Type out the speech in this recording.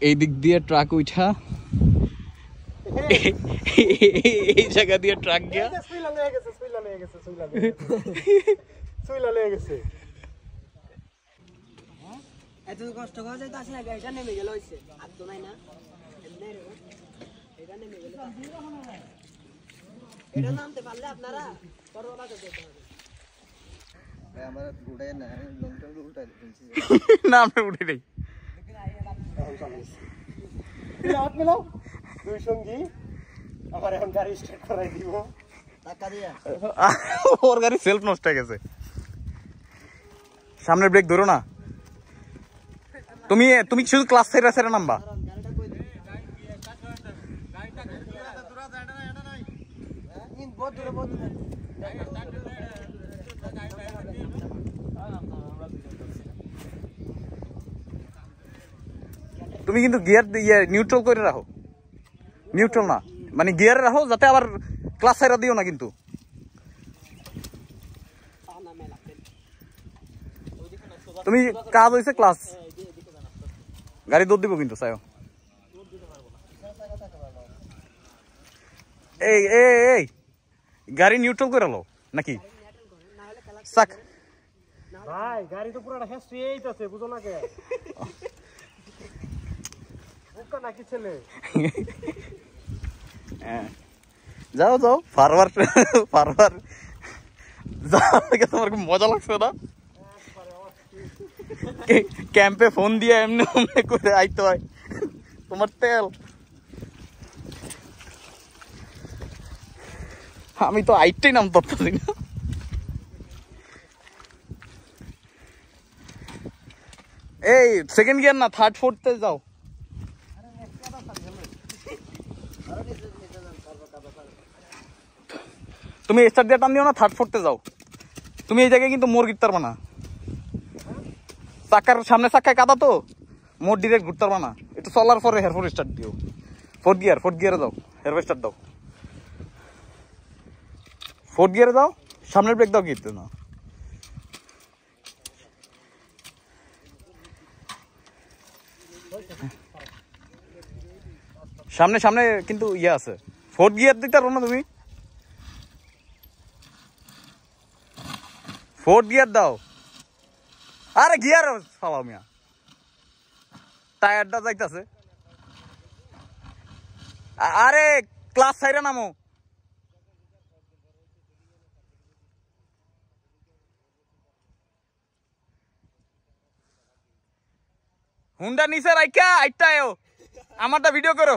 এই দিক দিয়ে ট্রাক উঠা এই জায়গা দিয়ে ট্রাক গিয়া সুইলা লেগে গেছে এত কষ্ট করে যাইতে আসে না গাড়িটা নেমে গেল হইছে আর তো নাই না এটা নেমে গেল এটা নামতে পারলে আপনারা পরওয়ালা করতে হবে আমার উড়ে না লংটা উল্টাই দিয়েছি না আমি উঠে নেই মিলাও দুই সঙ্গী আমার এখন গাড়ি স্টার্ট করাই দিব টাকা দিয়া ওর গাড়ি সেলফ নষ্ট হয়ে গেছে সামনের ব্রেক ধরো না তুমি তুমি শুধু ক্লাস ছেড়ে নামবা তুমি কিন্তু গিয়ার নিউট্রাল করে রাখো নিউট্রাল না মানে গিয়ারে রাখো যাতে আবার ক্লাস ছেড়ে দিও না কিন্তু তুমি কাজ হয়েছে ক্লাস গাড়ি দৌড় দিব কিন্তু চাইও এই এই এই গাড়ি নিউট্রাল করে লো নাকি সাক ভাই গাড়ি তো পুরোটা হেস্ট্রি এইটাছে বুঝো না কে বুকা নাকি ছেলে যাও যাও ফারওয়ার ফারওয়ার যাও তোমার কি মজা লাগছে না ক্যাম্পে ফোন দিয়ে এমনি এমনি করে আইতে হয় তোমার তেল আমি তো আইটাই নাম পারতেছি না এই সেকেন্ড গিয়ার না থার্ড ফোর্থে যাও তুমি স্টার্ট দিয়ে টান দিও না থার্ড ফোর্থে যাও তুমি এই জায়গায় কিন্তু মোড় গিরতে পারবা না চাকার সামনে চাকায় কাদা তো মোড় ডিরেক্ট ঘুরতে পারবা না একটু চলার পরে হেয়ারফোর স্টার্ট দিও ফোর্থ গিয়ারে যাও হেয়ারফোর স্টার্ট দাও ফোর্থ গিয়ারে যাও সামনের ব্রেক দাও গিরতে না সামনে সামনে কিন্তু ইয়ে আছে ফোর্থ গিয়ার দিতে পারো না তুমি ফোর্থ গিয়ার দাও আরে গিয়ার চালাও মিয়া টায়ারটা যাইতাছে আরে ক্লাস সাইরা নামো হুন্ডা নিচে রাইখা আইটা আমারটা ভিডিও করো